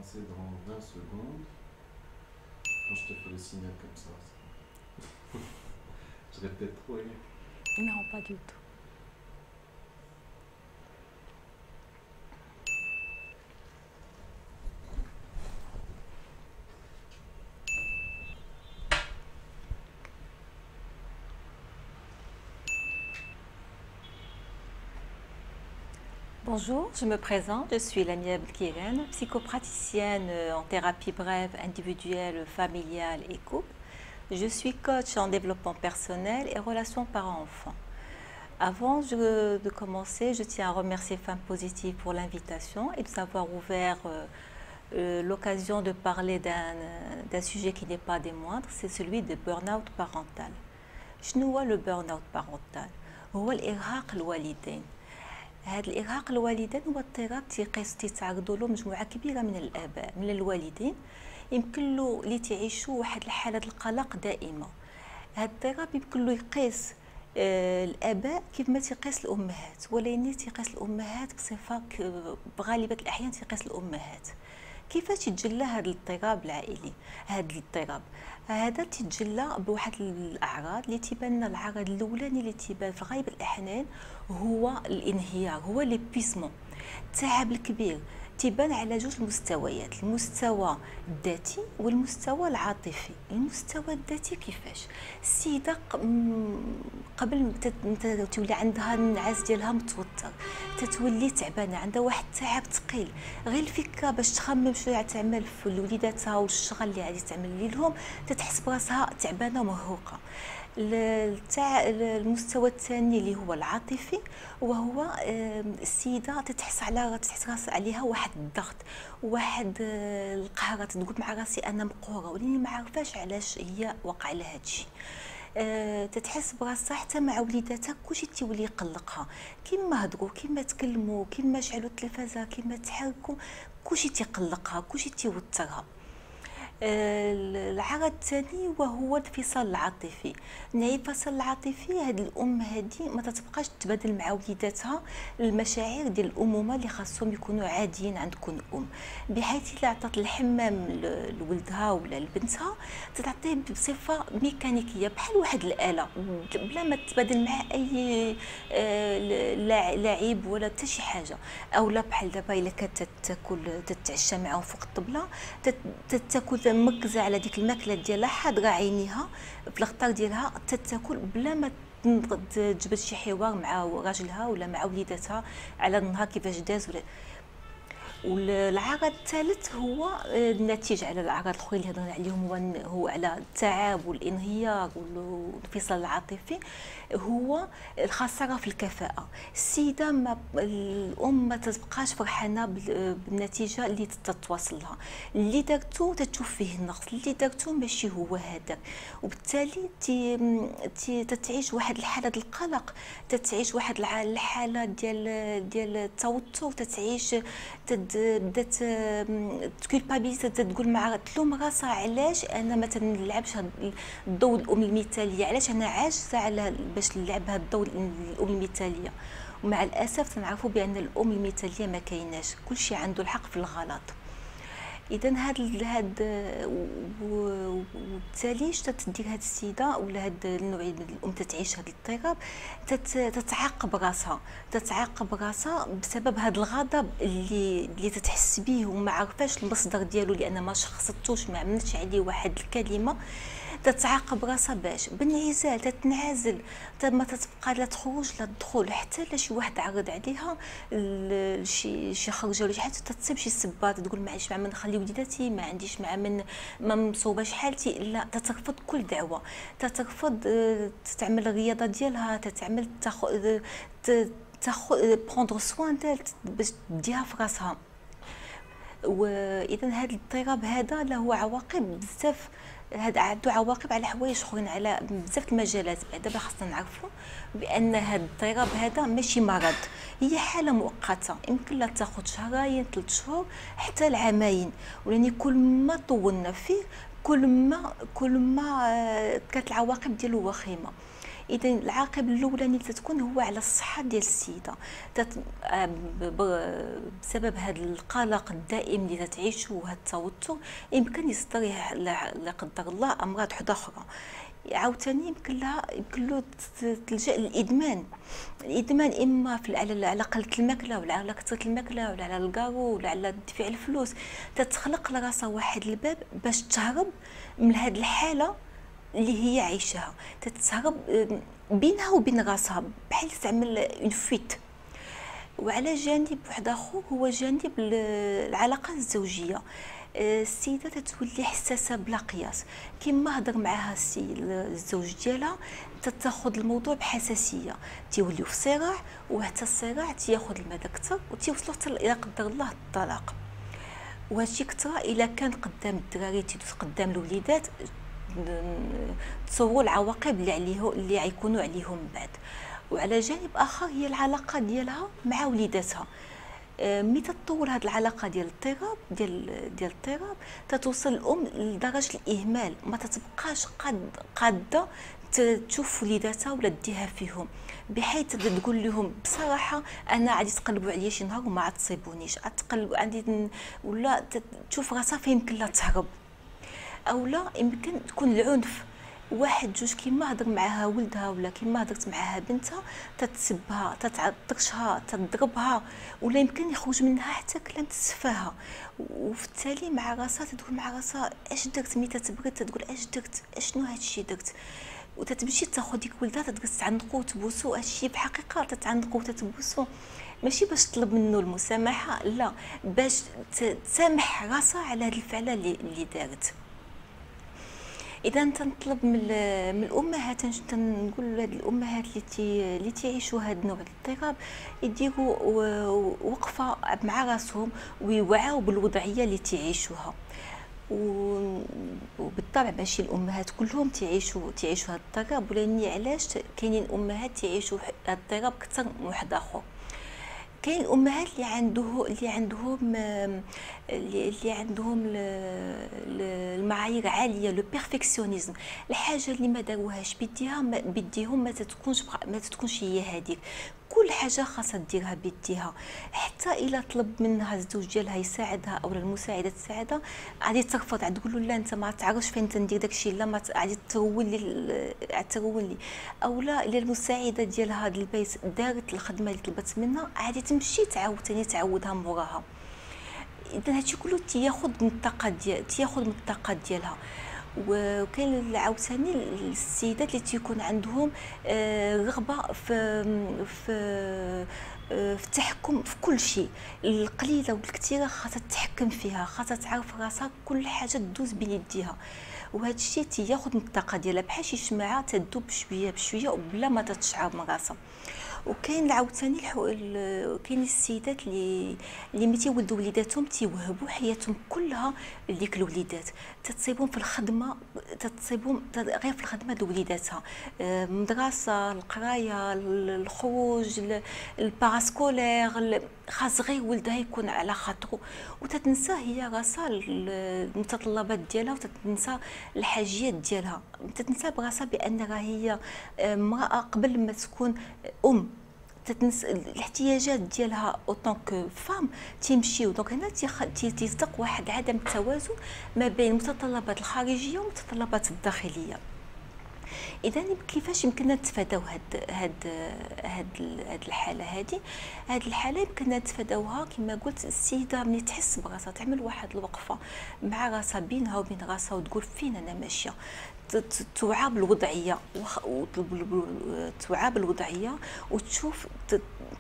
commencer dans 20 secondes. Quand je te fais le signal comme ça, je répète trop. Non, pas du tout. Bonjour, je me présente, je suis Lamia Belkirane, psychopraticienne en thérapie brève, individuelle, familiale et couple. Je suis coach en développement personnel et relations parents-enfants. Avant de commencer, je tiens à remercier Femmes Positives pour l'invitation et de nous avoir ouvert l'occasion de parler d'un sujet qui n'est pas des moindres, c'est celui de burn-out parental. شنو هو le burn-out parental؟ هو الإرهاق الوالدين. هذا الإرهاق الوالدين هو اضطراب تيتعرضوا له مجموعة كبيرة من الآباء من الوالدين، يمكن له اللي تعيشوا واحد الحالة القلق دائمة. هذا الاضطراب يمكن له يقيس الآباء كيف ما تيقيس الأمهات، ولكن تيقيس الأمهات بصفة بغالبية الأحيان تيقيس الأمهات. كيفاش يتجلى هذا الاضطراب العائلي؟ هذا الاضطراب هذا تيتجلى بواحد الاعراض اللي تيبان لنا. العرض الاولاني اللي تيبان في غالب الاحيان هو الانهيار، هو ليبيسمون، التعب الكبير. تيبان على جوج المستويات، المستوى الذاتي والمستوى العاطفي. المستوى الذاتي كيفاش السيده قبل تولي عندها النعاس ديالها متوتر، تتولي تعبانه، عندها واحد التعب ثقيل، غير الفكره باش تخمم شنو تعمل في وليداتها والشغل اللي غادي تعمل لهم تتحس براسها تعبانه ومرهقه. المستوى الثاني اللي هو العاطفي، وهو السيده تتحس راس عليها واحد الضغط، واحد القهره، تقول مع راسي انا مقهوره ولاني ما عارفاش علاش هي وقع لها هادشي. تتحس براسها حتى مع وليداتها كلشي تيولي يقلقها، كيما هضروا كيما تكلموا كيما شعلوا التلفازه كيما تحركوا كلشي تيقلقها كلشي تيوترها. العرض الثاني وهو الانفصال العاطفي. الانفصال العاطفي، هاد الام هادي ما تتبقاش تبادل مع وليداتها المشاعر ديال الامومه اللي خاصهم يكونوا عاديين عند كل ام، بحيث الا عطات الحمام لولدها ولا لبنتها تعطيه بصفه ميكانيكيه بحال واحد الاله، بلا ما تبادل معاه اي لاعب ولا حتى شي حاجه. اولا بحال دابا الا كانت تاكل تتعشى معاهم فوق الطبله، تاكل مركزه على ديك الماكله ديالها، حاضره عينيها في الغطاء ديالها تتاكل بلا ما تجبد شي حوار مع راجلها ولا مع وليداتها على النهار كيفاش داز ولا. والعرض الثالث هو الناتج على الاعراض الاخرى اللي هضرنا عليهم، هو على التعب والانهيار والانفصال العاطفي، هو الخساره في الكفاءه. السيده الام ما تبقاش فرحانه بالنتيجه اللي تتواصل لها، اللي دارتو تتشوف فيه النقص، اللي دارتو ماشي هو هذاك، وبالتالي تتعيش واحد الحاله ديال القلق، تتعيش واحد الحاله ديال التوتر، تتعيش بدات تكولبابيليتي، تقول مع تلوم راسها علاش انا ما تنلعبش الضوء الام المثاليه، علاش انا عاجزه على باش نلعب هذا الضوء الام المثاليه. ومع الاسف تنعرفوا بان الام المثاليه ما كايناش، كلشي عنده الحق في الغلط. اذا هاد وبالتالي تدير هاد السيده ولا هاد النوع من الام تتعيش هاد الاضطراب، تتعاقب راسها بسبب هاد الغضب اللي تتحس به وما عارفاش المصدر ديالو، لان ما شخصتوش، ما عملتش عليه واحد الكلمه. تتعاقب راسها باش بالانعزال، تتنعزل، ما تتبقى لا تخرج لا تدخل، حتى لا شي واحد عرض عليها شي خرجه ولا شي حاجه تتصيب شي سبات، تقول معليش مع من نخلي وليداتي، ما عنديش مع من، ما مصوباش حالتي. لا، تترفض كل دعوه، تترفض تعمل الرياضه ديالها، تتعمل تاخذ بروندر سوان ديال باش تديها في راسها. واذا هذا الاضطراب هذا له عواقب بزاف، هذا عنده عواقب على حوايج اخرين، على بزاف المجالات. دابا خاصنا نعرفوا بان هذا الاضطراب هذا ماشي مرض، هي حاله مؤقته، يمكن لها تاخذ شهرين 3 شهور حتى العامين، ولاني كل ما طولنا فيه كل ما كانت العواقب ديالو وخيمه. اذا العاقبه الاولانيه اللي تتكون هو على الصحه ديال السيده، بسبب هذا القلق الدائم اللي تتعيشه وهذا التوتر يمكن يصدر لا قدر الله امراض اخرى. عاوتاني يمكن له تلجا للادمان. اما على قله الماكله ولا على كثره الماكله ولا على الكارو ولا على دفع الفلوس، تتخلق لراسها واحد الباب باش تهرب من هذه الحاله اللي هي عايشاها، تتهرب بينها وبين راسها بحال تعمل اون فويت. وعلى جانب واحد اخر هو جانب العلاقات الزوجيه. السيده تتولي حساسه بلا قياس، كما هضر معها الزوج ديالها تاخذ الموضوع بحساسيه، تيوليو في صراع، وحتى الصراع تياخذ المدى اكثر وتيوصلوا حتى الى قدر الله الطلاق. وهادشي كثر الا كان قدام الدراري تيدوز قدام الوليدات، تصوروا العواقب اللي غيكونوا عليهم بعد. وعلى جانب اخر هي العلاقه ديالها مع وليداتها. ملي تطول هذه العلاقه ديال الاضطراب تتوصل الام لدرجه الاهمال، ما تتبقاش قاده تشوف وليداتها ولا ديها فيهم، بحيث تقول لهم بصراحه انا غادي تقلبوا عليا شي نهار وما غتصيبونيش، تقلبوا عندي، ولا تشوف راسها فين يمكن لها تهرب، او لا يمكن تكون العنف. واحد جوج كيما هضر معها ولدها ولا كيما هضرت معها بنتها تتسبها، تتعطشها، تضربها، ولا يمكن يخرج منها حتى كلام تسفاها. وفي التالي مع راسها تقول مع راسها اش درت، ملي تتبرد تقول اش درت، اشنو هادشي درت، وتتمشي تاخذ ديك ولدها تجلس تعنقو وتبوسو. هادشي بحقيقه تتعنقو وتتبوسو ماشي باش تطلب منه المسامحه، لا، باش تسامح راسها على هاد الفعله اللي دارت. اذا تنطلب من الامهات، تنقول لهاد الامهات اللي تيعيشوا هاد النوع ديال الاضطراب يديروا وقفه مع راسهم ويوعوا بالوضعيه اللي تعيشوها. وبالطبع ماشي الامهات كلهم تعيشوا هاد الاضطراب، ولكن علاش كاينين امهات تعيشوا هاد الاضطراب اكثر من واحد اخر. كاين الامهات اللي عندهم المعايير عاليه، لو بيرفكسيونيزم، الحاجه اللي ما داروهاش بيديهم ما تتكونش هي هذيك، كل حاجه خاصها ديرها بيديها. حتى الا طلب منها الزوج ديالها يساعدها او المساعده تساعدها غادي ترفض، غادي تقول له لا انت ما تعرفش فين تندير داكشي، لا ما غادي ترول لي، او لا الا المساعده ديال هذا البيت دارت الخدمه اللي طلبت منها غادي تمشي تعاودها موراها. اذا هادشي كله تياخذ من الطاقه ديالها. وكاين عاوتاني السيدات اللي تيكون عندهم رغبه في التحكم في كل شيء، القليله والكثيره خاصها تتحكم فيها، خاصها تعرف راسها كل حاجه تدوز بين يديها، وهذا الشيء تياخذ من الطاقه ديالها بحال شي شمعه تذوب بشويه بشويه وبلا ما تتشعر من راسها. وكاين عاوتاني كاين السيدات اللي ملي تيولدوا وليداتهم تيوهبوا حياتهم كلها لديك الوليدات، تتصيبهم في الخدمه، غير في الخدمه د وليداتها، المدرسه، القرايه، الخروج، الباراسكولير، خاص غير ولدها يكون على خاطرو، وتتنسى هي راسها المتطلبات ديالها، وتتنسى الحاجيات ديالها، تتنسى براسها بان راه هي امراه قبل ما تكون تتنسى الاحتياجات ديالها اوطون كو فام تيمشيو. دونك هنا تيصدق واحد عدم التوازن ما بين المتطلبات الخارجيه والمتطلبات الداخليه. اذا كيفاش يمكننا نتفاداو هاد الحاله يمكننا نتفاداوها كما قلت. السيده ملي تحس براسها تعمل واحد الوقفه مع راسها بينها وبين راسها وتقول فين انا ماشيه، توعى بالوضعيه وتشوف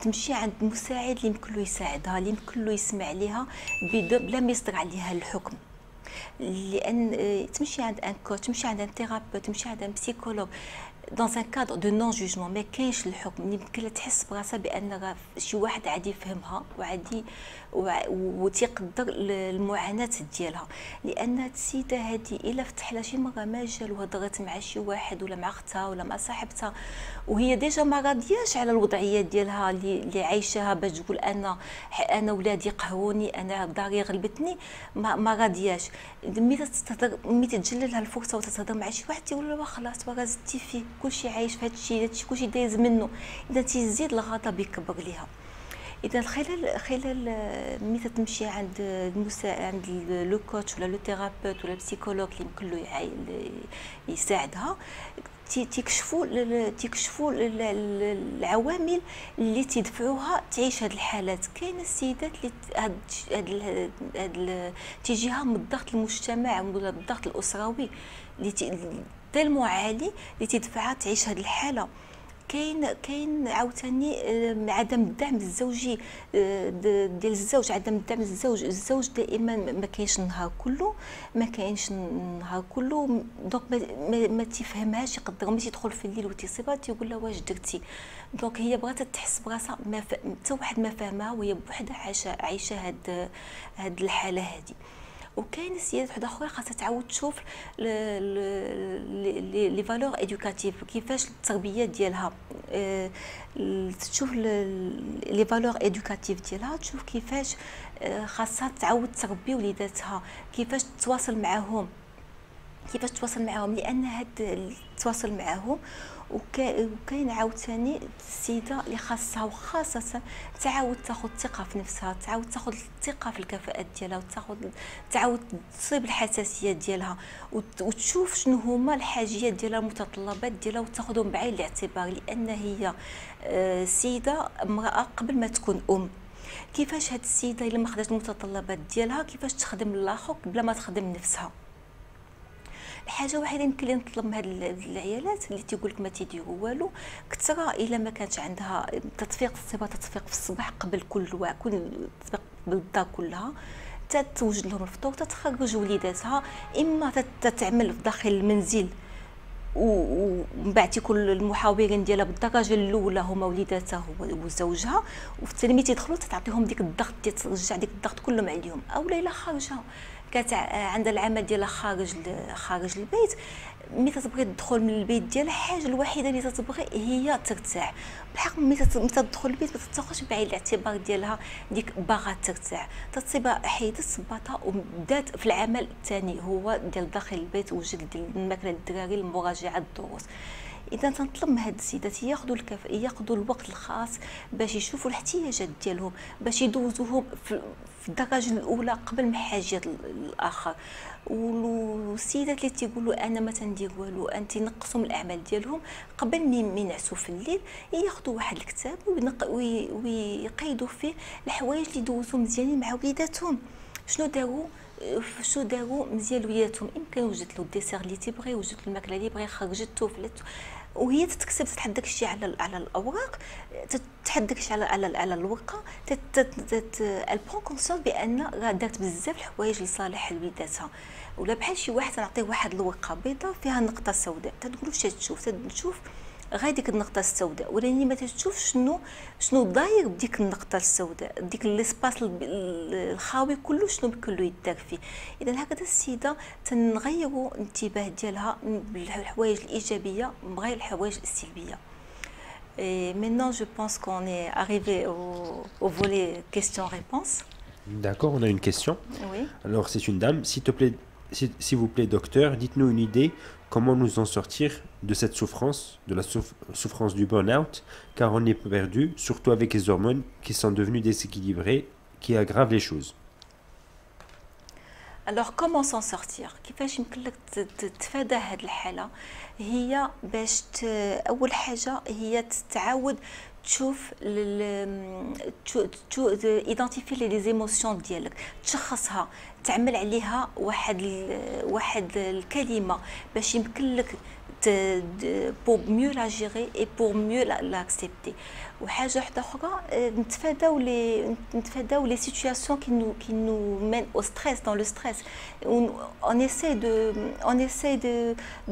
تمشي عند مساعد اللي يمكن له يساعدها، اللي يمكن له يسمع ليها بلا ما يصدر عليها الحكم. لان تمشي عند ان كوتش، تمشي عند ان ثيرابيوت، تمشي عند ان بسيكولوج dans un cadre de non jugement، ما كاينش الحكم، يمكن لها تحس براسها بان شي واحد عادي يفهمها وتيقدر المعاناه ديالها. لان هاد السيده هادي الا فتح لها شي مره مجال وهضرت مع شي واحد ولا مع اختها ولا مع صاحبتها وهي ديجا ما راضياش على الوضعيه ديالها اللي عايشاها، باش تقول انا ولادي قهروني، انا داري غلبتني، ما راضياش، ملي تتجلى لها الفرصه وتتهضر مع شي واحد تيقول لها خلاص راه زدتي فيه، كلشي عايش في هادشي كلشي دايز منه، اذا تيزيد الغضب يكبر ليها. اذا خلال ملي تمشي عند عند لو كوتش ولا لو ثيرابيوت ولا البسيكولوج اللي يمكن له يساعدها، تيكشفوا العوامل اللي تدفعوها تعيش هاد الحالات. كاين السيدات اللي هاد تيجيها من الضغط المجتمع ولا الضغط الاسروي اللي تالمو عالي اللي تدفعها تعيش هاد الحاله. كاين عاوتاني عدم الدعم الزوجي ديال الزوج، عدم الدعم الزوج دائما ما كاينش النهار كله، دونك ما تفهمهاش، يقدر ملي تيدخل في الليل وتيصيبها تيقول لها واش درتي. دونك هي بغات تحس براسها حتى واحد ما فاهمها وهي بوحدها عايشه هاد الحاله هادي. وكاين السيدات وحده اخرى خاصها تعاود تشوف لي فالور ادوكاتيف، كيفاش التربيه ديالها، تشوف لي فالور ادوكاتيف ديالها، تشوف كيفاش خاصها تعاود تربي وليداتها، كيفاش تتواصل معهم لان هاد التواصل معهم. وكاين عاوتاني السيده اللي خاصها وخاصه تعاود تاخذ ثقه في نفسها، تعاود تاخذ الثقه في الكفاءات ديالها، تعاود تصيب الحساسيات ديالها، وتشوف شنو هما الحاجيات ديالها، المتطلبات ديالها، وتاخذهم بعين الاعتبار، لان هي سيده امراه قبل ما تكون كيفاش هاد السيده الا ما خدات المتطلبات ديالها كيفاش تخدم الاخر بلا ما تخدم نفسها. حاجه واحده يمكن لي نطلب من هاد العيالات اللي تيقول لك ما تيديروا والو، كثره الا ما كانش عندها تطفيق في الصباح قبل كل تطبيق بالدار كلها، تتوجد لهم الفطور، تتخرج وليداتها، اما تتعمل في داخل المنزل ومن بعد تيكون المحاورين ديالها بالدرجه الاولى هما وليداتها وزوجها، وفي التلميذ تيدخلوا تعطيهم ديك الضغط، ترجع ديك الضغط كلهم عليهم. اولا الا خارجه كانت عندها العمل ديالها خارج البيت، ملي تتبغي تدخل من البيت ديالها الحاجه الوحيده اللي تتبغي هي ترتاح. بالحق ملي تدخل البيت ما تتاخذش بعين الاعتبار ديالها ديك باغا ترتاح، تتصيبها حيدت صباطها وبدات في العمل الثاني هو ديال داخل البيت، وجد ديال الماكله للدراري، المراجعه، الدروس. اذا تنطلب من هاد السيدات ياخذوا الوقت الخاص باش يشوفوا الاحتياجات ديالهم، باش يدوزوهم في الدرجه الاولى قبل من حاجات الاخر. والسيدات اللي تيقولوا انا ما تندير والو، انت نقصوا من الاعمال ديالهم قبل ما ينعسوا في الليل، ياخذوا واحد الكتاب ويقيدوا فيه الحوايج اللي دوزوا مزيانين مع وليداتهم، شنو داروا مزيان وليداتهم. يمكن وجدت له الديسير اللي تيبغي، وجدت له الماكله اللي بغى، خرجته فلت، وهي تتكسب تتحدك الشيء على الاوراق، تتحدك الشيء على الورقه، البرون كونسيون بان راه دارت بزاف الحوايج لصالح وليداتها. ولا بحال شي واحد تنعطيه واحد الورقه بيضاء فيها نقطه سوداء، تقولوا واش تشوف غير ديك النقطه السوداء، ولكن ما تشوف شنو داير بديك النقطه السوداء، ديك ليسباس الخاوي كله شنو كله يدار فيه. اذا هكذا السيده تنغيروا الانتباه ديالها بالحوايج الايجابيه غير الحوايج السلبيه. Et maintenant, je pense qu'on est arrivé au volet questions-réponses. D'accord, on a une question. Oui. Alors, c'est une dame. S'il vous plaît, docteur, dites-nous une idée comment nous en sortir de cette souffrance, de la souffrance du burn-out, car on est perdu, surtout avec les hormones qui sont devenues déséquilibrées, qui aggravent les choses. Alors comment s'en sortir؟ كيفاش يمكن لك تتفادى هذه الحاله؟ هي باش اول حاجه هي تعاود تشوف ايدنتيفي لي زيموسيون ديالك، تشخصها، تعمل عليها واحد الكلمه باش يمكن لك pour mieux la gérer et pour mieux l'accepter. وحاجه وحده اخرى نتفاداو لي سيتوياسيون qui nous mènent au stress, dans le stress. On essaie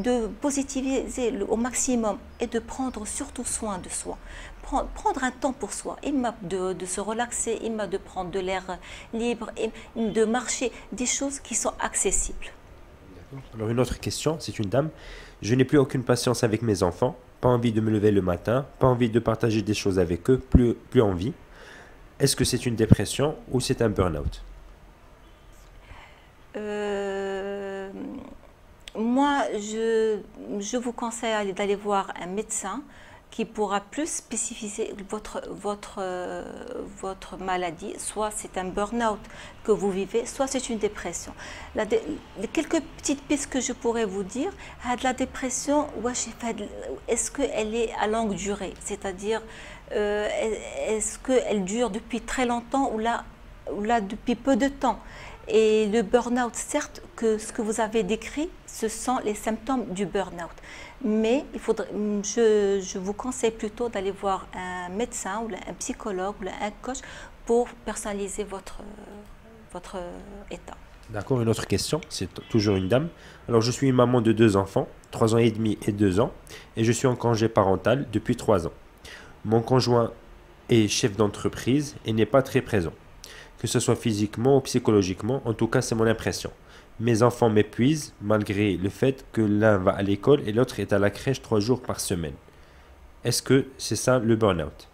de positiviser au maximum et de prendre surtout soin de soi. Prendre un temps pour soi, de se relaxer, de prendre de l'air libre, de marcher, des choses qui sont accessibles. Alors une autre question, c'est une dame. Je n'ai plus aucune patience avec mes enfants, pas envie de me lever le matin, pas envie de partager des choses avec eux, plus envie. Est-ce que c'est une dépression ou c'est un burn-out? Moi, je vous conseille d'aller voir un médecin qui pourra plus spécifier votre maladie. Soit c'est un burn-out que vous vivez, soit c'est une dépression. Les quelques petites pistes que je pourrais vous dire, la dépression, est-ce qu'elle est à longue durée? C'est-à-dire, est-ce qu'elle dure depuis très longtemps ou là depuis peu de temps? Et le burn-out, certes, que ce que vous avez décrit, ce sont les symptômes du burn-out. Mais je vous conseille plutôt d'aller voir un médecin ou un psychologue ou un coach pour personnaliser votre état. D'accord, une autre question, c'est toujours une dame. Alors, je suis une maman de 2 enfants, 3 ans et demi et 2 ans, et je suis en congé parental depuis 3 ans. Mon conjoint est chef d'entreprise et n'est pas très présent, que ce soit physiquement ou psychologiquement, en tout cas c'est mon impression. Mes enfants m'épuisent malgré le fait que l'un va à l'école et l'autre est à la crèche 3 jours par semaine. Est-ce que c'est ça le burn-out?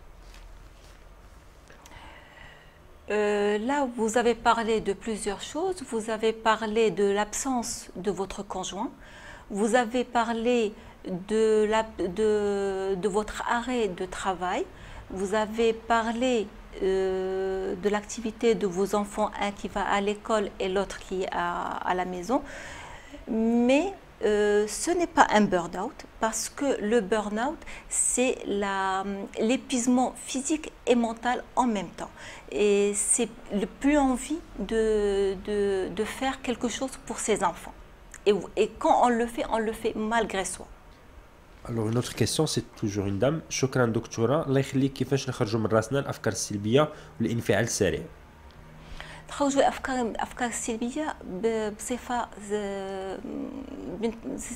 Là, vous avez parlé de plusieurs choses. Vous avez parlé de l'absence de votre conjoint. Vous avez parlé de votre arrêt de travail. Vous avez parlé de l'activité de vos enfants, un qui va à l'école et l'autre qui est à la maison. Mais ce n'est pas un burn-out parce que le burn-out, c'est l'épuisement physique et mental en même temps. Et c'est le plus envie de faire quelque chose pour ses enfants. Et quand on le fait malgré soi. Alors une autre question, c'est toujours une dame. شكرا دكتورة، الله يخليك، كيفاش نخرجوا من راسنا الأفكار السلبية والانفعال السريع؟ تخرجوا الافكار السلبيه بصفه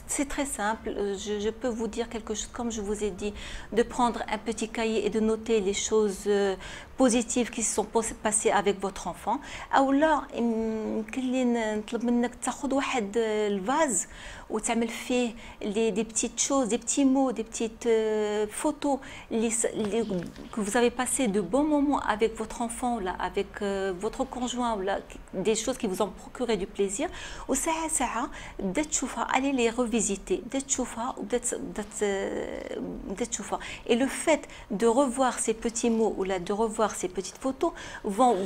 c'est très simple. Je peux vous dire quelque chose, comme je vous ai dit, de prendre un petit cahier et de noter les choses positives qui se sont passées avec votre enfant. او لا يمكن لي نطلب منك تاخذ واحد الفاز وتعمل فيه des petites choses, des petits mots, des petites photos que vous avez passé de bons moments avec votre enfant là, avec votre conjoint, là, des choses qui vous ont procuré du plaisir. وساعة ساعة بدات تشوفها, allez les revisiter, بدات تشوفها وبدات تشوفها. Et le fait de revoir ces petits mots ou là de revoir ces petites photos vont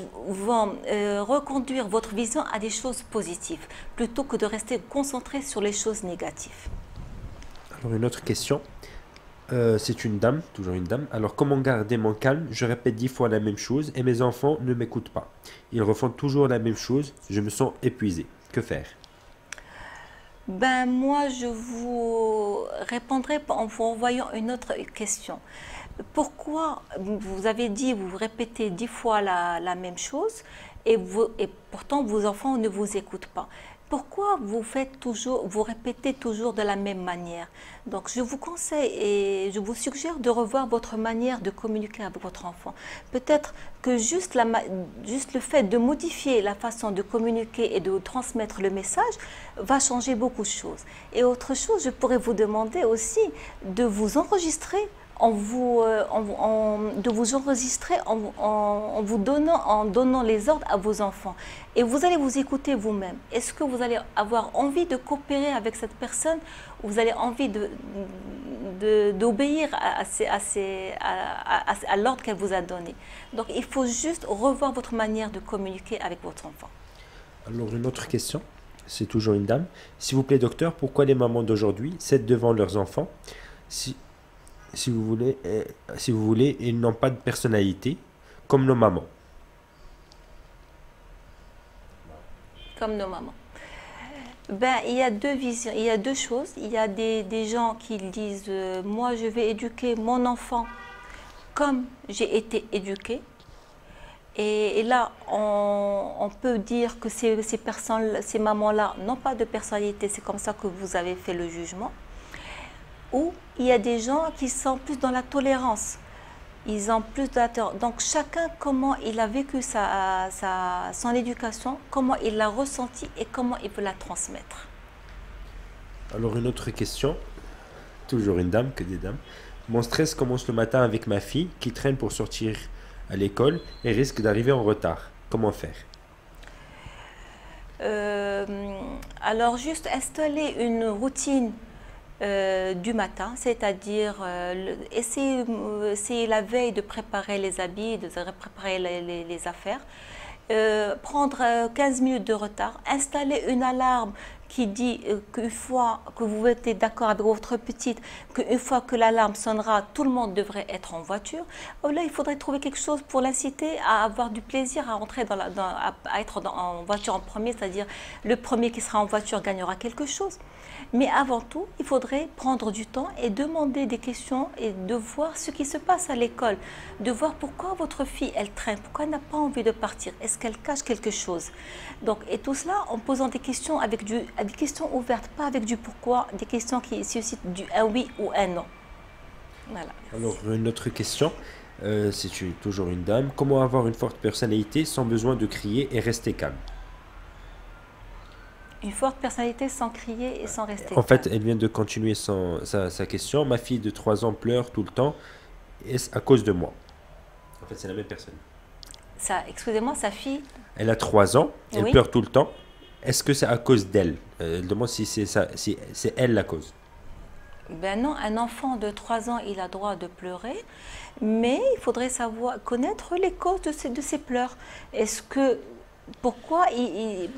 reconduire votre vision à des choses positives plutôt que de rester concentré sur les choses négatives. Alors une autre question, c'est une dame, toujours une dame. Alors comment garder mon calme? Je répète 10 fois la même chose et mes enfants ne m'écoutent pas. Ils refont toujours la même chose, je me sens épuisé. Que faire? Ben moi je vous répondrai en vous envoyant une autre question. Pourquoi vous avez dit, vous répétez 10 fois la même chose et pourtant vos enfants ne vous écoutent pas? Pourquoi vous répétez toujours de la même manière? Donc je vous conseille et je vous suggère de revoir votre manière de communiquer avec votre enfant. Peut-être que juste le fait de modifier la façon de communiquer et de transmettre le message va changer beaucoup de choses. Et autre chose, je pourrais vous demander aussi de vous enregistrer en donnant les ordres à vos enfants. Et vous allez vous écouter vous-même. Est-ce que vous allez avoir envie de coopérer avec cette personne ou vous avez envie d'obéir à l'ordre qu'elle vous a donné? Donc il faut juste revoir votre manière de communiquer avec votre enfant. Alors une autre question, c'est toujours une dame. S'il vous plaît docteur, pourquoi les mamans d'aujourd'hui cèdent devant leurs enfants? Si vous voulez, ils n'ont pas de personnalité, comme nos mamans. Comme nos mamans. Ben, il y a deux visions, il y a deux choses. Il y a des gens qui disent moi je vais éduquer mon enfant comme j'ai été éduquée. Et là, on peut dire que ces mamans-là n'ont pas de personnalité, c'est comme ça que vous avez fait le jugement. Ou il y a des gens qui sont plus dans la tolérance. Ils ont plus de... Donc chacun, comment il a vécu son éducation, comment il l'a ressenti et comment il veut la transmettre. Alors une autre question, toujours une dame, que des dames. Mon stress commence le matin avec ma fille qui traîne pour sortir à l'école et risque d'arriver en retard. Comment faire? Alors, juste installer une routine du matin, c'est-à-dire essayer la veille de préparer les habits, de préparer les affaires, prendre 15 minutes de retard, installer une alarme qui dit qu'une fois que vous êtes d'accord avec votre petite, qu'une fois que l'alarme sonnera, tout le monde devrait être en voiture. Là, il faudrait trouver quelque chose pour l'inciter à avoir du plaisir, à entrer à être en voiture en premier, c'est-à-dire le premier qui sera en voiture gagnera quelque chose. Mais avant tout, il faudrait prendre du temps et demander des questions et de voir ce qui se passe à l'école, de voir pourquoi votre fille, elle traîne, pourquoi elle n'a pas envie de partir, est-ce qu'elle cache quelque chose. Donc, et tout cela en posant des questions avec des questions ouvertes, pas avec du pourquoi, des questions qui suscitent du un oui ou un non. Voilà. Alors, une autre question, c'est toujours une dame. Comment avoir une forte personnalité sans besoin de crier et rester calme? Une forte personnalité sans crier et sans rester En fait, calme. elle vient de continuer sa question. Ma fille de 3 ans pleure tout le temps. Est-ce à cause de moi? En fait, c'est la même personne. Excusez-moi, sa fille, Elle a 3 ans, elle Oui. pleure tout le temps. Est-ce que c'est à cause d'elle? Elle demande si c'est elle la cause. ben non, un enfant de 3 ans, il a droit de pleurer, mais il faudrait connaître les causes de ses pleurs. Est-ce que pourquoi il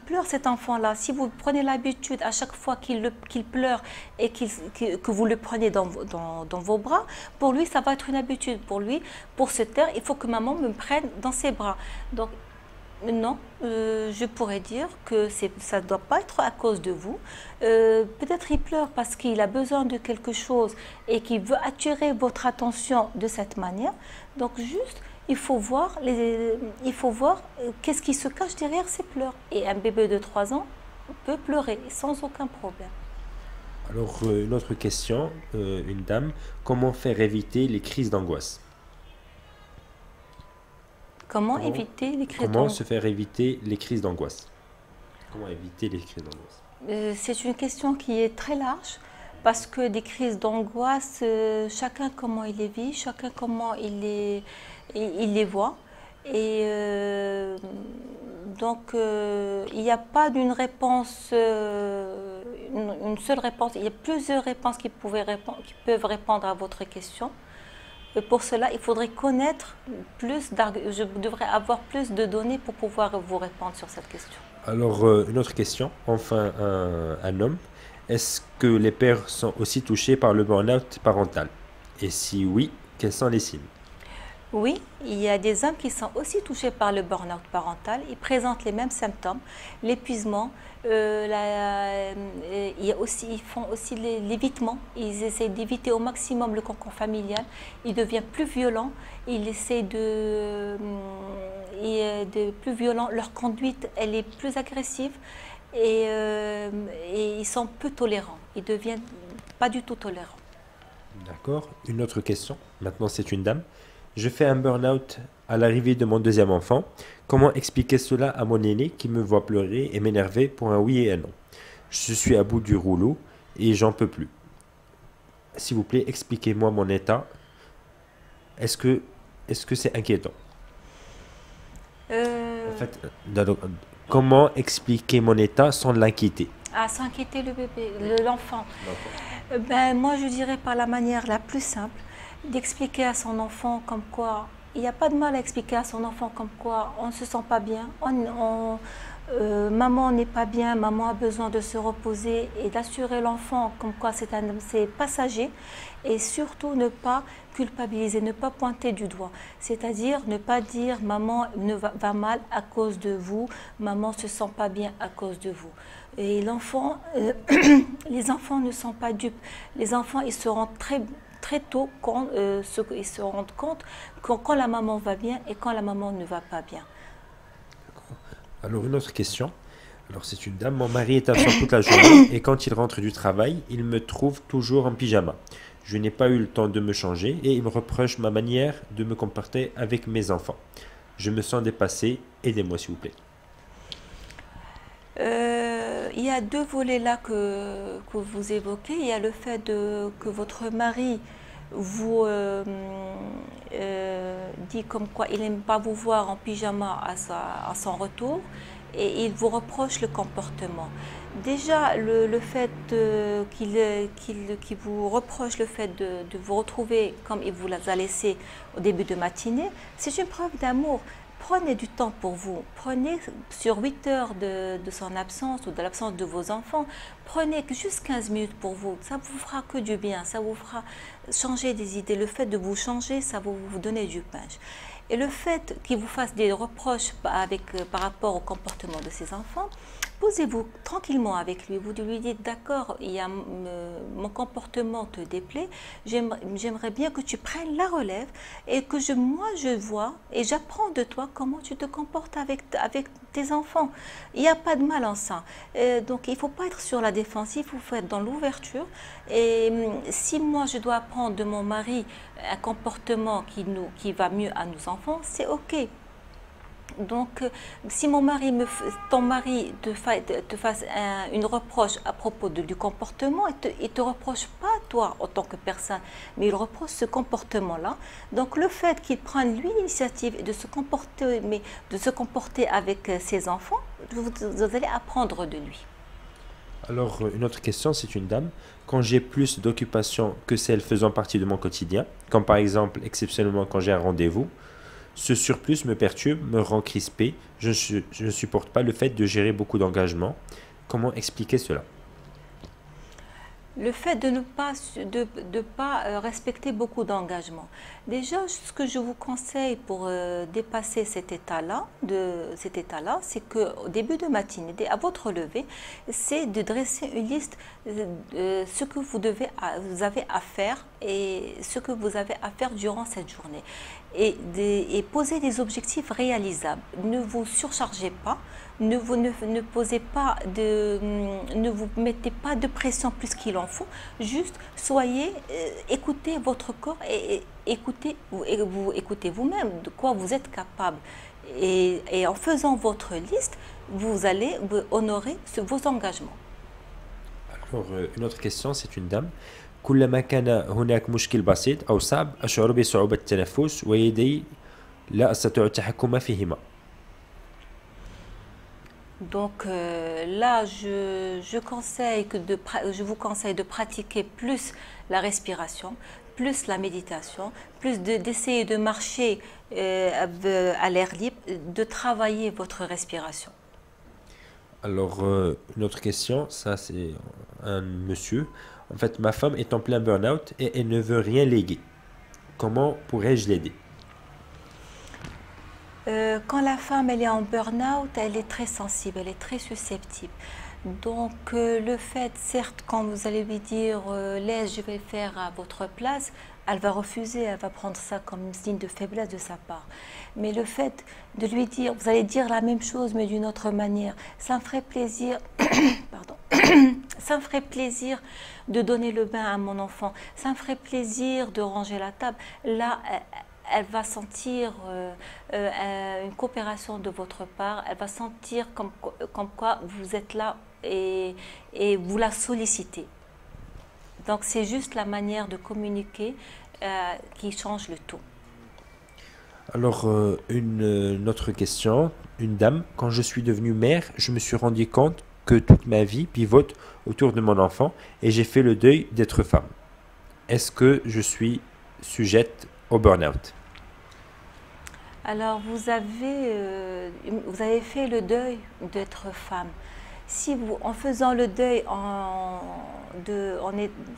pleure cet enfant-là? Si vous prenez l'habitude à chaque fois qu'il pleure et que vous le prenez dans vos bras, pour lui, ça va être une habitude. Pour lui, pour se taire, il faut que maman me prenne dans ses bras. Donc, non, je pourrais dire que ça ne doit pas être à cause de vous. Peut-être il pleure parce qu'il a besoin de quelque chose et qu'il veut attirer votre attention de cette manière. Donc juste, il faut voir qu'est-ce qui se cache derrière ces pleurs. Et un bébé de 3 ans peut pleurer sans aucun problème. Alors, une autre question, une dame. Comment faire éviter les crises d'angoisse? Comment éviter les crises Comment d'angoisse? se faire éviter les crises d'angoisse? Comment éviter les crises d'angoisse? C'est une question qui est très large parce que des crises d'angoisse, chacun comment il les vit, chacun comment il les voit. Et donc, il n'y a pas d'une réponse, une seule réponse. Il y a plusieurs réponses qui peuvent répondre à votre question. Et pour cela, il faudrait connaître je devrais avoir plus de données pour pouvoir vous répondre sur cette question. Alors, une autre question. Enfin, un homme. Est-ce que les pères sont aussi touchés par le burn-out parental? Et si oui, quels sont les signes? Oui, il y a des hommes qui sont aussi touchés par le burn-out parental. Ils présentent les mêmes symptômes, l'épuisement, ils font aussi l'évitement. Ils essaient d'éviter au maximum le cocon familial. Ils deviennent plus violents. Ils essaient de plus violents. Leur conduite, elle est plus agressive et ils sont peu tolérants. Ils deviennent pas du tout tolérants. D'accord. Une autre question. Maintenant, c'est une dame. Je fais un burn-out à l'arrivée de mon deuxième enfant. Comment expliquer cela à mon aîné qui me voit pleurer et m'énerver pour un oui et un non? Je suis à bout du rouleau et j'en peux plus. S'il vous plaît, expliquez-moi mon état. Est-ce que c'est inquiétant? En fait, comment expliquer mon état sans l'inquiéter? À s'inquiéter l'enfant. Ben, moi, je dirais par la manière la plus simple d'expliquer à son enfant comme quoi, il n'y a pas de mal à expliquer à son enfant comme quoi on ne se sent pas bien, maman n'est pas bien, maman a besoin de se reposer et d'assurer l'enfant comme quoi c'est passager et surtout ne pas culpabiliser, ne pas pointer du doigt. C'est-à-dire ne pas dire maman va mal à cause de vous, maman ne se sent pas bien à cause de vous. Et l'enfant, les enfants ne sont pas dupes. Les enfants, ils se rendent très tôt ils se rendent compte quand la maman va bien et quand la maman ne va pas bien. Alors, une autre question. Alors, c'est une dame. Mon mari est absent toute la journée et quand il rentre du travail, il me trouve toujours en pyjama. Je n'ai pas eu le temps de me changer et il me reproche ma manière de me comporter avec mes enfants. Je me sens dépassée. Aidez-moi, s'il vous plaît. Il y a deux volets là que vous évoquez. Il y a le fait que votre mari vous dit comme quoi il n'aime pas vous voir en pyjama à son retour. et il vous reproche le comportement. Déjà, le fait qu'il vous reproche le fait de vous retrouver comme il vous l'a laissé au début de matinée, c'est une preuve d'amour. Prenez du temps pour vous. Prenez sur 8 heures de son absence ou de l'absence de vos enfants, prenez juste 15 minutes pour vous. Ça vous fera que du bien, ça vous fera changer des idées. Le fait de vous changer, ça va vous donner du punch. Et le fait qu'il vous fasse des reproches par rapport au comportement de ses enfants, posez-vous tranquillement avec lui. Vous lui dites, d'accord, mon comportement te déplaît, j'aimerais bien que tu prennes la relève et que moi je vois et j'apprends de toi comment tu te comportes avec tes enfants. Il n'y a pas de mal en ça. Donc il ne faut pas être sur la défensive, il faut être dans l'ouverture. Et si moi je dois apprendre de mon mari un comportement qui va mieux à nos enfants, c'est OK. Donc, si ton mari te fasse une reproche à propos du comportement, il ne te reproche pas toi en tant que personne, mais il reproche ce comportement-là. Donc, le fait qu'il prenne lui l'initiative de se comporter avec ses enfants, vous allez apprendre de lui. Alors, une autre question, c'est une dame. Quand j'ai plus d'occupations que celles faisant partie de mon quotidien, comme par exemple, exceptionnellement quand j'ai un rendez-vous, ce surplus me perturbe, me rend crispé. Je ne supporte pas le fait de gérer beaucoup d'engagement. Comment expliquer cela? Le fait de ne pas respecter beaucoup d'engagements. Déjà, ce que je vous conseille pour dépasser cet état-là, c'est qu'au début de matinée, à votre lever, c'est de dresser une liste de ce que vous avez à faire et ce que vous avez à faire durant cette journée. Et poser des objectifs réalisables. Ne vous surchargez pas, ne vous mettez pas de pression plus qu'il en faut. Juste écoutez votre corps et écoutez vous-même de quoi vous êtes capable. Et en faisant votre liste, vous allez honorer vos engagements. Alors, une autre question, c'est une dame. كلما كان هناك مشكل بسيط أو صعب أشعر بصعوبة التنفس ويدي لا أستطيع التحكم فيهما. Donc là, je vous conseille de pratiquer plus la respiration, plus la méditation, plus d'essayer de marcher à l'air libre, de travailler votre respiration. Alors, une autre question, ça c'est un monsieur. En fait, ma femme est en plein burn-out et elle ne veut rien léguer. Comment pourrais-je l'aider? Quand la femme elle est en burn-out, elle est très sensible, elle est très susceptible. Donc le fait, certes, quand vous allez lui dire laisse, je vais le faire à votre place, elle va refuser, elle va prendre ça comme une signe de faiblesse de sa part. Mais le fait de lui dire, vous allez dire la même chose mais d'une autre manière, ça me ferait plaisir, pardon, ça me ferait plaisir de donner le bain à mon enfant, ça me ferait plaisir de ranger la table. Là, elle va sentir une coopération de votre part, elle va sentir comme quoi vous êtes là et vous la sollicitez. Donc c'est juste la manière de communiquer qui change le tout. Alors, une autre question, une dame, quand je suis devenue mère, je me suis rendu compte que toute ma vie pivote autour de mon enfant et j'ai fait le deuil d'être femme. Est-ce que je suis sujette au burn-out? Alors, vous avez fait le deuil d'être femme. En faisant le deuil,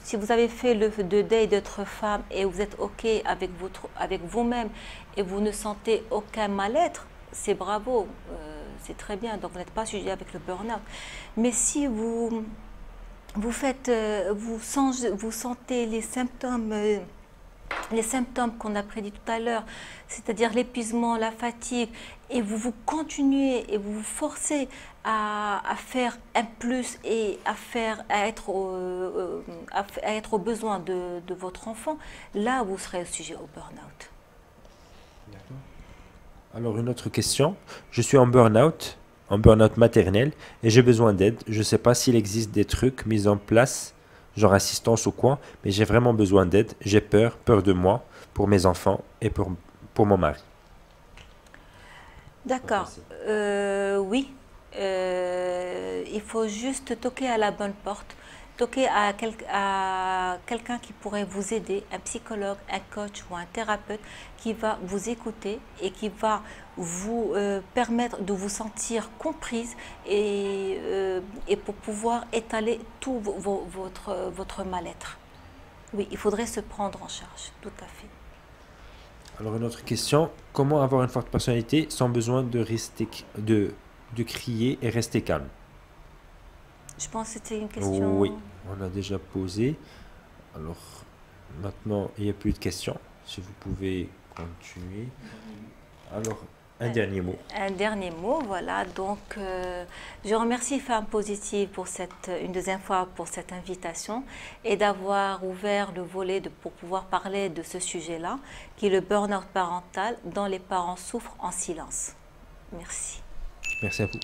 si vous avez fait le deuil d'être femme et vous êtes OK avec vous-même et vous ne sentez aucun mal-être, c'est bravo, c'est très bien, donc vous n'êtes pas sujet avec le burn-out. Mais si vous sentez les symptômes qu'on a prédits tout à l'heure, c'est-à-dire l'épuisement, la fatigue, et vous continuez et vous vous forcez à faire un plus et à être aux besoins de votre enfant, là vous serez sujet au burn-out. D'accord. Alors une autre question, je suis en burn-out maternel et j'ai besoin d'aide. Je ne sais pas s'il existe des trucs mis en place genre assistance ou quoi, mais j'ai vraiment besoin d'aide. J'ai peur de moi, pour mes enfants et pour mon mari. D'accord. Oui, Il faut juste toquer à la bonne porte, toquer à quelqu'un qui pourrait vous aider, un psychologue, un coach ou un thérapeute qui va vous écouter et qui va vous permettre de vous sentir comprise et pour pouvoir étaler tout votre mal-être. Oui, il faudrait se prendre en charge, tout à fait. Alors une autre question, comment avoir une forte personnalité sans besoin de crier et rester calme? Je pense que c'était une question... Oui, on a déjà posé. Alors maintenant, il n'y a plus de questions. Si vous pouvez continuer. Alors, un dernier mot. Un dernier mot, voilà. Donc, je remercie Femmes Positives pour une deuxième fois pour cette invitation et d'avoir ouvert le volet pour pouvoir parler de ce sujet-là, qui est le burn-out parental dont les parents souffrent en silence. Merci. Merci à vous.